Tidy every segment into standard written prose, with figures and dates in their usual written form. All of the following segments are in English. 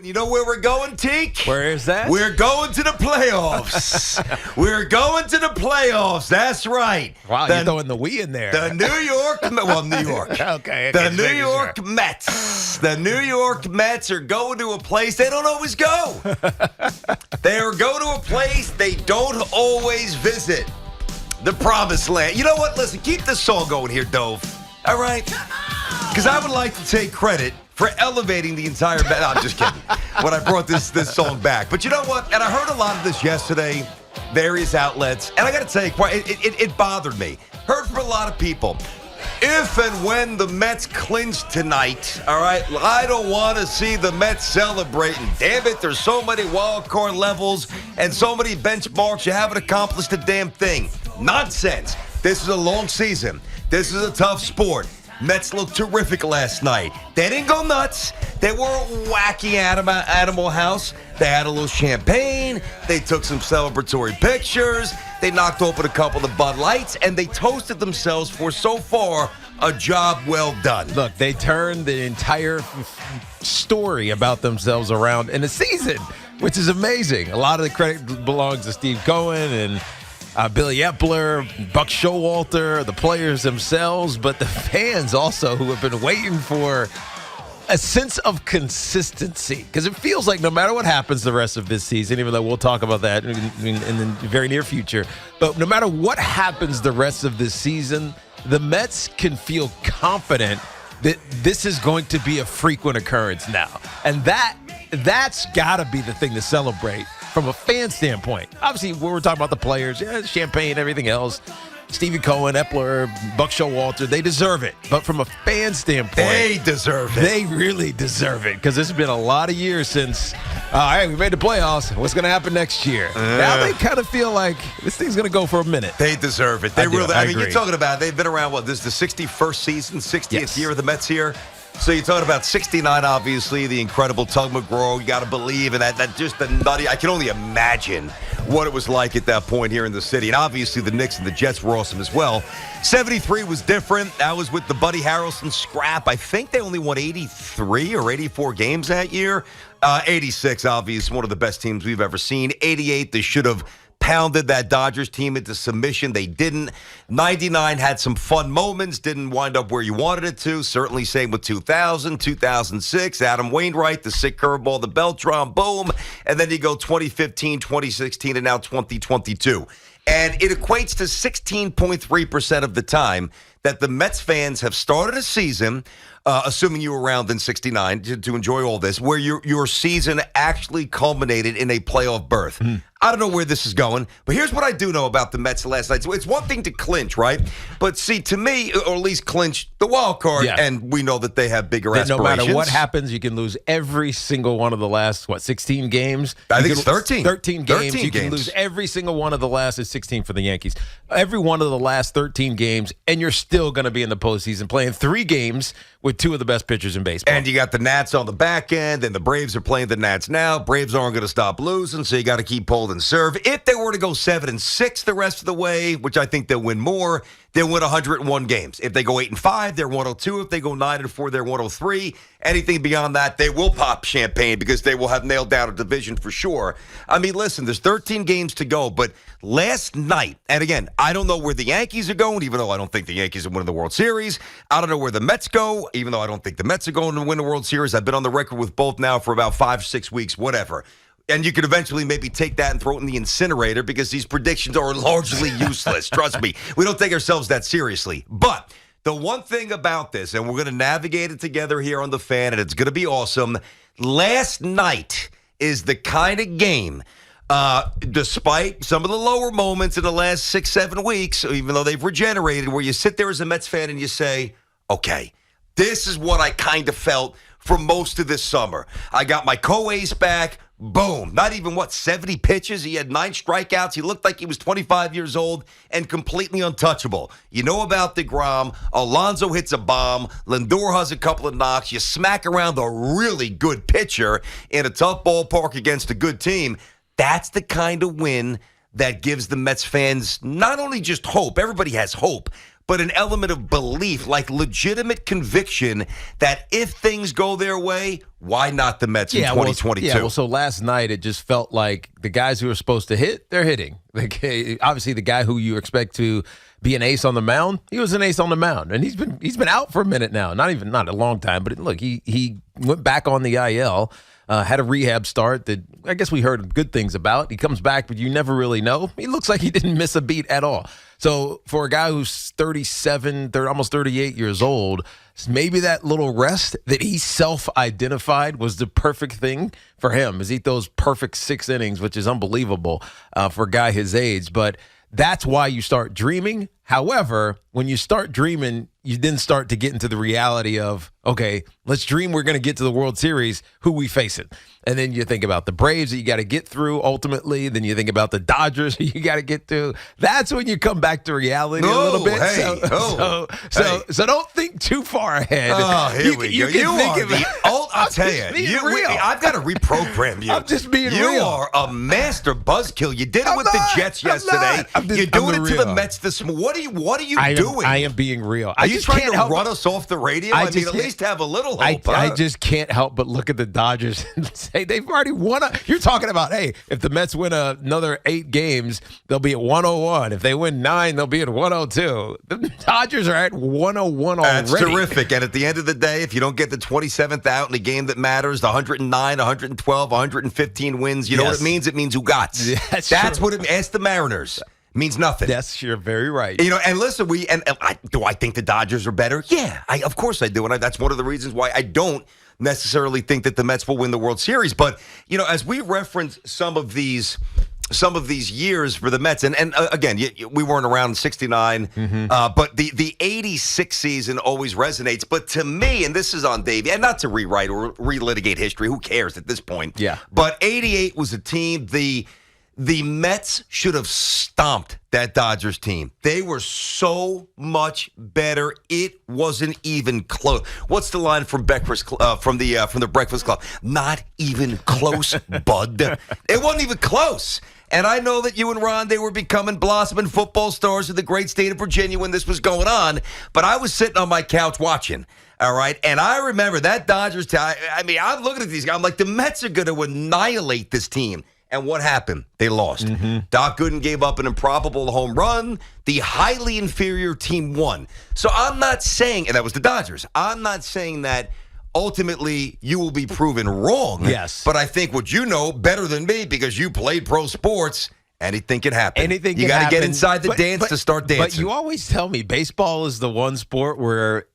You know where we're going, Teak? Where is that? We're going to the playoffs. We're going to the playoffs. That's right. Wow, you're throwing the we in there. The New York. Okay. The New York Mets. The New York Mets are going to a place they don't always go. They are going to a place they don't always visit. The Promised Land. You know what? Listen, keep this song going here, Dove. All right? Because I would like to take credit for elevating the entire Met. No, I'm just kidding. When I brought this song back. But you know what? And I heard a lot of this yesterday, various outlets. And I got to tell you, it bothered me. Heard from a lot of people. If and when the Mets clinch tonight, all right, I don't want to see the Mets celebrating. Damn it, there's so many wild card levels and so many benchmarks. You haven't accomplished a damn thing. Nonsense. This is a long season. This is a tough sport. Mets looked terrific last night. They didn't go nuts. They were a wacky animal house. They had a little champagne. They took some celebratory pictures. They knocked open a couple of Bud Lights, and they toasted themselves for, so far, a job well done. Look, they turned the entire story about themselves around in a season, which is amazing. A lot of the credit belongs to Steve Cohen and Billy Epler, Buck Showalter, the players themselves, but the fans also who have been waiting for a sense of consistency. Because it feels like no matter what happens the rest of this season, even though we'll talk about that in the very near future, but no matter what happens the rest of this season, the Mets can feel confident that this is going to be a frequent occurrence now. And that's got to be the thing to celebrate. From a fan standpoint, obviously, we're talking about the players, champagne, everything else. Stevie Cohen, Epler, Buck Showalter, they deserve it. But from a fan standpoint, they deserve it. They really deserve it because it's been a lot of years since, hey, we made the playoffs. What's going to happen next year? Now they kind of feel like this thing's going to go for a minute. They deserve it. They really. I mean, agree. you're talking about they've been around. What? This is the 61st season, 60th year of the Mets here. So you're talking about 69, obviously, the incredible Tug McGraw. You got to believe in that just the nutty. I can only imagine what it was like at that point here in the city. And obviously the Knicks and the Jets were awesome as well. 73 was different. That was with the Buddy Harrelson scrap. I think they only won 83 or 84 games that year. 86, obviously, one of the best teams we've ever seen. 88, they should have pounded that Dodgers team into submission. They didn't. 99 had some fun moments, didn't wind up where you wanted it to. Certainly same with 2000, 2006, Adam Wainwright, the sick curveball, the Beltran, boom. And then you go 2015, 2016, and now 2022. And it equates to 16.3% of the time that the Mets fans have started a season, assuming you were around in 69 to enjoy all this, where your season actually culminated in a playoff berth. I don't know where this is going, but here's what I do know about the Mets last night. So it's one thing to clinch, right? But see, to me, or at least clinch the wild card, and we know that they have bigger aspirations. No matter what happens, you can lose every single one of the last, 16 games? I think it's 13. 13 games. You can lose every single one of the last, it's 16 for the Yankees. Every one of the last 13 games, and you're still going to be in the postseason playing 3 games with 2 of the best pitchers in baseball. And you got the Nats on the back end, and the Braves are playing the Nats now. Braves aren't going to stop losing, so you got to keep pulling and serve. If they were to go 7-6 the rest of the way, which I think they'll win more, they'll win 101 games. If they go 8-5, they're 102. If they go 9-4, they're 103. Anything beyond that, they will pop champagne because they will have nailed down a division for sure. I mean, listen, there's 13 games to go, but last night, and again, I don't know where the Yankees are going, even though I don't think the Yankees are winning the World Series. I don't know where the Mets go, even though I don't think the Mets are going to win the World Series. I've been on the record with both now for about 5-6 weeks, whatever. And you could eventually maybe take that and throw it in the incinerator because these predictions are largely useless. Trust me, we don't take ourselves that seriously. But the one thing about this, and we're going to navigate it together here on The Fan, and it's going to be awesome, last night is the kind of game, despite some of the lower moments in the last 6-7 weeks, even though they've regenerated, where you sit there as a Mets fan and you say, okay, this is what I kind of felt for most of this summer. I got my co-ace back. Boom. Not even, 70 pitches? He had 9 strikeouts. He looked like he was 25 years old and completely untouchable. You know about DeGrom. Alonso hits a bomb. Lindor has a couple of knocks. You smack around a really good pitcher in a tough ballpark against a good team. That's the kind of win that gives the Mets fans not only just hope. Everybody has hope. but an element of belief, like legitimate conviction that if things go their way, why not the Mets in 2022? Well, so last night it just felt like the guys who are supposed to hit, they're hitting. Like, obviously, the guy who you expect to be an ace on the mound, he was an ace on the mound, and he's been out for a minute now. Not a long time, but look, he went back on the IL. Had a rehab start that I guess we heard good things about. He comes back, but you never really know. He looks like he didn't miss a beat at all. So for a guy who's 37, almost 38 years old, maybe that little rest that he self-identified was the perfect thing for him. Is he those perfect 6 innings, which is unbelievable for a guy his age. But that's why you start dreaming. However, when you start dreaming, you then start to get into the reality of, okay, let's dream we're going to get to the World Series. Who we facing? And then you think about the Braves that you got to get through ultimately. Then you think about the Dodgers you got to get through. That's when you come back to reality a little bit. So don't think too far ahead. Oh, here we go. You are the old. I'll tell you. I've got to reprogram you. I'm just being real. You are a master buzzkill. You did it with the Jets yesterday. You're doing it to the Mets this morning. What are you doing? I am being real. Are you trying to run us off the radio? I mean, at least have a little hope. I just can't help but look at the Dodgers and say they've already won. You're talking about, hey, if the Mets win another 8 games, they'll be at 101. If they win 9, they'll be at 102. The Dodgers are at 101 already. That's terrific. And at the end of the day, if you don't get the 27th out in a game that matters, the 109, 112, 115 wins, you know what it means? It means who got. That's what it means. Ask the Mariners. Means nothing. Yes, you're very right. You know, and listen, do I think the Dodgers are better? Yeah, of course I do, and that's one of the reasons why I don't necessarily think that the Mets will win the World Series. But you know, as we reference some of these years for the Mets, and again, we weren't around in '69, but the '86 season always resonates. But to me, and this is on Davey, and not to rewrite or relitigate history, who cares at this point? Yeah. But '88 was a team The Mets should have stomped that Dodgers team. They were so much better. It wasn't even close. What's the line from from the Breakfast Club? Not even close, bud. It wasn't even close. And I know that you and Ron, they were becoming blossoming football stars in the great state of Virginia when this was going on. But I was sitting on my couch watching. All right. And I remember that Dodgers team. I mean, I'm looking at these guys. I'm like, the Mets are going to annihilate this team. And what happened? They lost. Doc Gooden gave up an improbable home run. The highly inferior team won. So I'm not saying, and that was the Dodgers, I'm not saying that ultimately you will be proven wrong. Yes. But I think what you know better than me, because you played pro sports, anything can happen. You got to get inside the dance to start dancing. But you always tell me baseball is the one sport where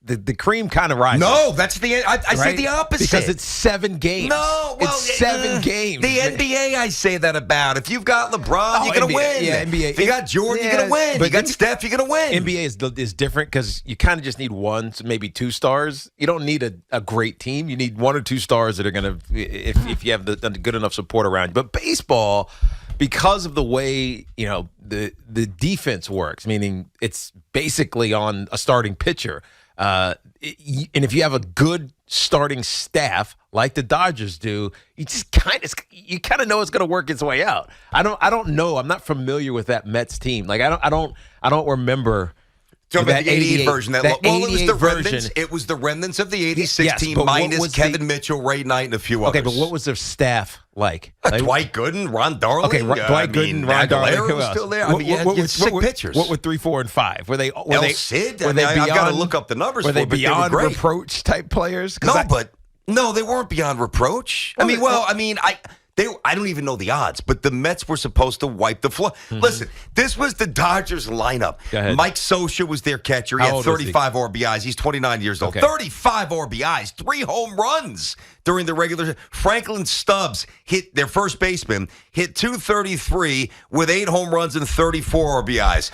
the cream kind of rises. No, that's the end. I say the opposite. Because it's 7 games. No, well, it's 7 games. The NBA, I say that about. If you've got LeBron, you're going to win. Yeah, NBA. If you got Jordan, you're going to win. But you got Steph, you're going to win. NBA is different because you kind of just need 1, maybe 2 stars. You don't need a great team. You need 1 or 2 stars that are going to, if you have the good enough support around you. But baseball, because of the way, you know, the defense works, meaning it's basically on a starting pitcher. And if you have a good starting staff like the Dodgers do, you just kind of know it's going to work its way out. I don't know. I'm not familiar with that Mets team. Like I don't remember. Talking about the 88 version. It was the version. remnants. It was the remnants of the 86 team minus Kevin Mitchell, Ray Knight, and a few others. Okay, but what was their staff like? Dwight Gooden, Ron Darling. Okay, Dwight Gooden, Ron Darling. Was still there. I mean, you had sick pitchers. What were 3, 4, and 5? Were they Sid? I've got to look up the numbers. Were they beyond reproach type players? No, they weren't beyond reproach. I don't even know the odds, but the Mets were supposed to wipe the floor. Listen, this was the Dodgers lineup. Mike Scioscia was their catcher. He had 35 RBIs. He's 29 years old. 35 RBIs, 3 home runs during the regular. Franklin Stubbs hit their first baseman, hit 233 with 8 home runs and 34 RBIs.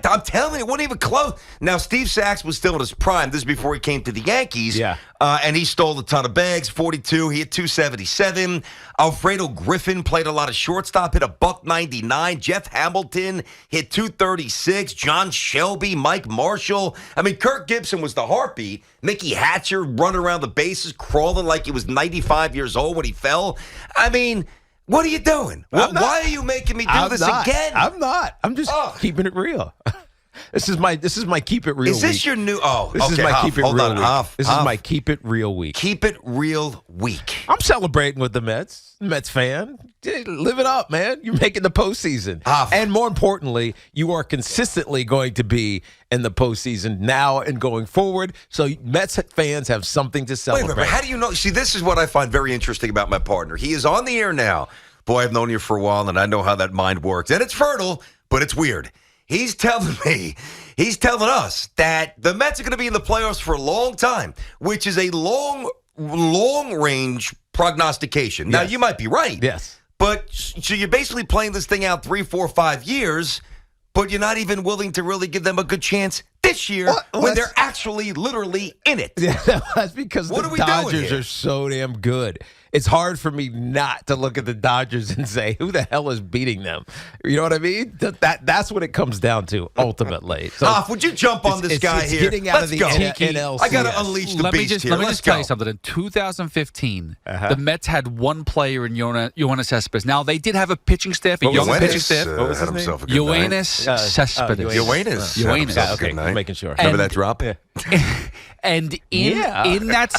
I'm telling you, it wasn't even close. Now, Steve Sax was still in his prime. This is before he came to the Yankees. Yeah. And he stole a ton of bags, 42. He hit 277. Alfredo Griffin played a lot of shortstop, hit a $199. Jeff Hamilton hit 236. John Shelby, Mike Marshall. I mean, Kirk Gibson was the heartbeat. Mickey Hatcher running around the bases, crawling like he was 95 years old when he fell. I mean, what are you doing? Why are you making me do this again? I'm not. I'm just keeping it real. This is my keep it real. Is this week. your new? Oh, This okay. is my Huff, keep it hold real on, week. Huff, This Huff. is my keep it real week. Keep it real week. I'm celebrating with the Mets fan. Live it up, man. You're making the postseason. And more importantly, you are consistently going to be in the postseason now and going forward. So Mets fans have something to celebrate. Wait, how do you know? See, this is what I find very interesting about my partner. He is on the air now. Boy, I've known you for a while, and I know how that mind works. And it's fertile, but it's weird. He's telling us that the Mets are going to be in the playoffs for a long time, which is a long-range prognostication. Now, you might be right. Yes. But so you're basically playing this thing out 3, 4, 5 years, but you're not even willing to really give them a good chance this year when they're actually literally in it. Yeah, that's because the Dodgers are so damn good. It's hard for me not to look at the Dodgers and say, who the hell is beating them? You know what I mean? That's what it comes down to, ultimately. So would you jump on this guy here? Getting out Let's of the go. NLCS. I got to unleash the beast here. Let me Let's just tell go. you something. In 2015, the Mets had one player in Yoenis Cespedes. Now, they did have a pitching staff, a young pitching staff. What was his name? Yoenis Cespedes. Yoenis. Okay, I'm making sure. Remember that drop? And in that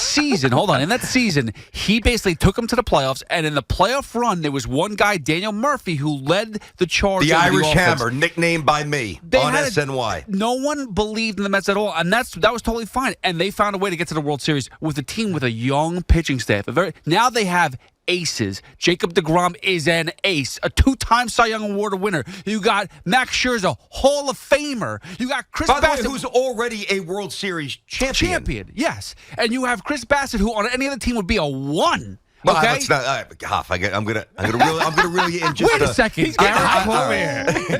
season, he basically took him to the playoffs. And in the playoff run, there was one guy, Daniel Murphy, who led the charge. The over Irish the offense. Hammer, nicknamed by me on SNY. No one believed in the Mets at all, and that was totally fine. And they found a way to get to the World Series with a team with a young pitching staff. Now they have aces. Jacob deGrom is an ace, a 2-time Cy Young Award winner. You got Max Scherzer, Hall of Famer. You got Chris Bassett, who's already a World Series champion. Yes, and you have Chris Bassett, who on any other team would be a 1. Well, Okay, that's not, Huff, I'm gonna reel you in just wait a second.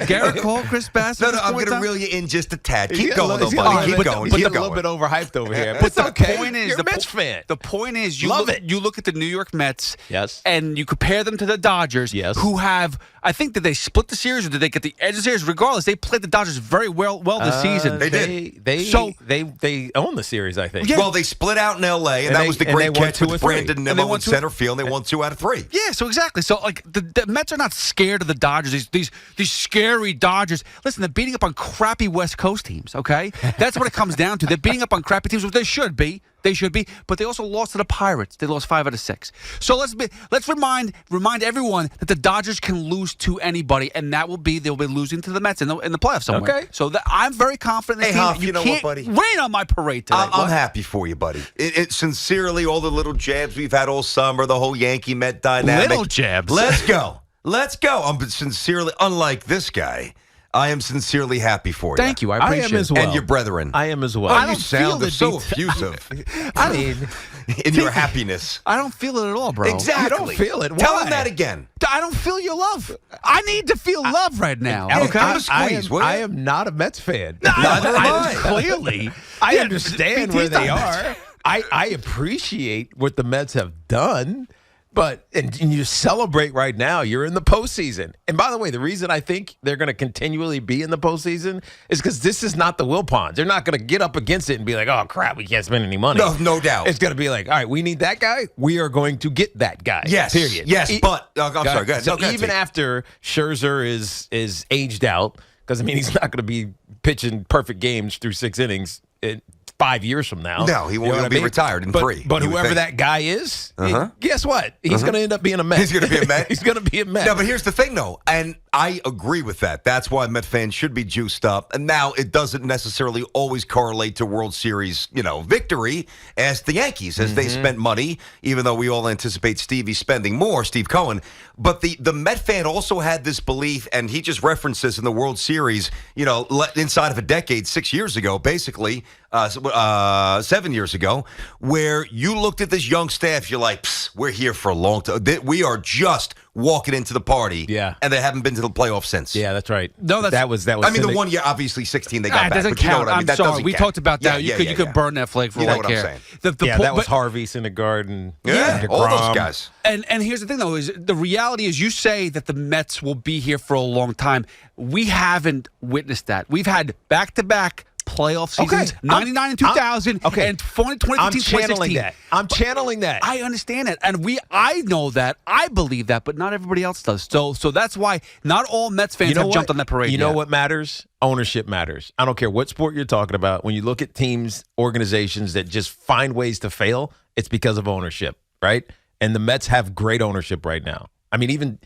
Garrett Cole, Chris Bassett. No, I'm gonna reel you in just a tad. Keep going, though, He's buddy. Keep a going. little bit overhyped over here. But It's okay. the point is, You're a Mets fan. The point is, you Love look, it. you look at the New York Mets, Yes. and you compare them to the Dodgers, Yes. who have. I think that they split the series, or did they get the edge of the series? Regardless, they played the Dodgers very well this season. They did. They own the series, I think. Yeah. Well, they split out in L.A., and that was the they great won catch 2 or with 3. Brandon And they Nimmo won in 2 center field. They won 2 out of 3. Yeah, so exactly. So like the Mets are not scared of the Dodgers. These scary Dodgers. Listen, they're beating up on crappy West Coast teams. Okay, that's what it comes down to. They're beating up on crappy teams, which they should be. But they also lost to the Pirates. They lost 5 out of 6. So let's remind everyone that the Dodgers can lose to anybody, and they'll be losing to the Mets in the playoffs somewhere. Okay. So I'm very confident in this team. Huff, you know can't what, buddy? rain on my parade today. I'm happy for you, buddy. It sincerely, all the little jabs we've had all summer, the whole Yankee Met dynamic. Little jabs. Let's go. I'm sincerely, unlike this guy, I am sincerely happy for you. Thank you. I appreciate am as well. And your brethren. I am as well. Oh, I you don't sound feel so the effusive I mean, in your happiness. I don't feel it at all, bro. Exactly. You don't feel it. Tell Why? him that again. I don't feel your love. I need to feel love right now. Yeah, Okay. give him a squeeze, will you? I am not a Mets fan. Neither am I. Clearly. I understand where they not are. I appreciate what the Mets have done, and you celebrate right now. You're in the postseason. And by the way, the reason I think they're going to continually be in the postseason is because this is not the Wilpons. They're not going to get up against it and be like, oh, crap, we can't spend any money. No doubt. It's going to be like, all right, we need that guy. We are going to get that guy. Yes. Period. Yes, but I'm sorry. Go ahead. So No, go ahead, even T. after Scherzer is aged out, because, I mean, he's not going to be pitching perfect games through 6 innings 5 years from now. No, he won't be retired in 3. But whoever that guy is, guess what? He's going to end up being a Met. He's going to be a Met? He's going to be a Met. No, but here's the thing, though, and I agree with that. That's why Met fans should be juiced up. And now it doesn't necessarily always correlate to World Series, victory as the Yankees, as they spent money, even though we all anticipate Stevie spending more, Steve Cohen. But the Met fan also had this belief, and he just referenced this in the World Series, inside of a decade, 6 years ago, basically, 7 years ago, where you looked at this young staff, you're like, we're here for a long time. We are just walking into the party. Yeah. And they haven't been to the playoffs since. Yeah, that's right. No, that was. I mean, the 1 year, obviously, 16 they got back. It doesn't but you know count. what I mean? I'm That sorry. doesn't We count. talked about that. Yeah, You could burn that flag for You know all what I I'm care. saying. That was Harvey, Syndergaard, and all those DeGrom. guys. And here's the thing, though, is the reality is you say that the Mets will be here for a long time. We haven't witnessed that. We've had back-to-back playoff seasons, 99 and 2000, and 2015, I'm 2016. I'm channeling that. I understand it, and I know that, I believe that, but not everybody else does. So that's why not all Mets fans have jumped on that parade. You know what matters? Ownership matters. I don't care what sport you're talking about. When you look at teams, organizations that just find ways to fail, it's because of ownership, right? And the Mets have great ownership right now. I mean, even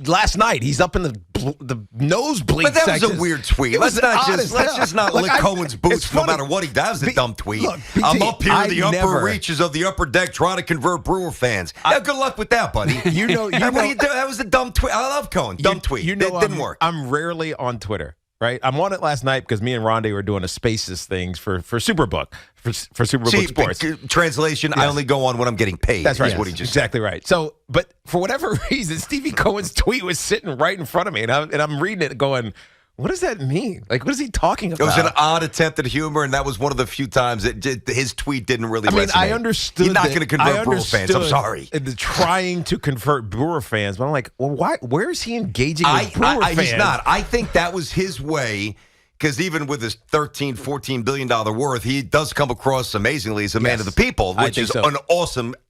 last night, he's up in the nosebleed But that was sections. a weird tweet. Let's just not lick Cohen's boots no matter what he does. A dumb tweet. Look, BT, I'm up here in the upper never- reaches of the upper deck trying to convert Brewer fans. Yeah, good luck with that, buddy. What do you do? That was a dumb tweet. I love Cohen. Dumb tweet. You know, it didn't work. I'm rarely on Twitter. Right, I'm on it last night because me and Rondé were doing a Spaces things for Superbook for Superbook Sports. Translation: I only go on when I'm getting paid. That's right. Is what he just exactly right. So, but for whatever reason, Stevie Cohen's tweet was sitting right in front of me, and I'm reading it, going, "What does that mean? Like, what is he talking about?" It was an odd attempt at humor, and that was one of the few times that his tweet didn't really resonate. I understood. He's not going to convert Brewer fans. I'm sorry. Trying to convert Brewer fans, but I'm like, well, why? Where is he engaging with Brewer fans? He's not. I think that was his way. Because even with his $13, $14 billion worth, he does come across amazingly as a man of the people, which is an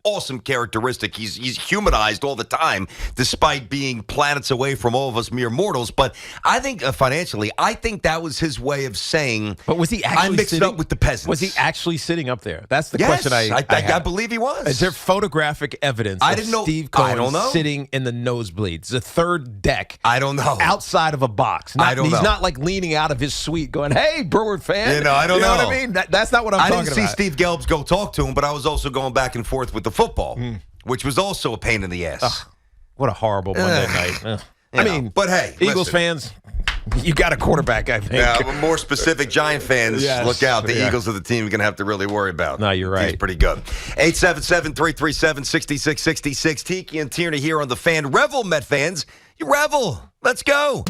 awesome characteristic. He's humanized all the time, despite being planets away from all of us mere mortals. But I think financially, I think that was his way of saying, but was he actually I mixed it up with the peasants. Was he actually sitting up there? That's the question I believe he was. Is there photographic evidence of Steve Cohen sitting in the nosebleeds, the third deck? I don't know. Outside of a box. He's not like leaning out of his suite going, "Hey, Brewer fan." I don't know. You know what I mean? That's not what I'm talking about. I didn't see Steve Gelbs go talk to him, but I was also going back and forth with the football, which was also a pain in the ass. Ugh, what a horrible Monday night. I mean, but hey, Eagles fans, you got a quarterback, I think. Yeah, more specific, Giant fans, look out. The Eagles are the team you're going to have to really worry about. No, you're right. He's pretty good. 877-337-6666. Tiki and Tierney here on The Fan. Revel, Met fans. You revel. Let's go.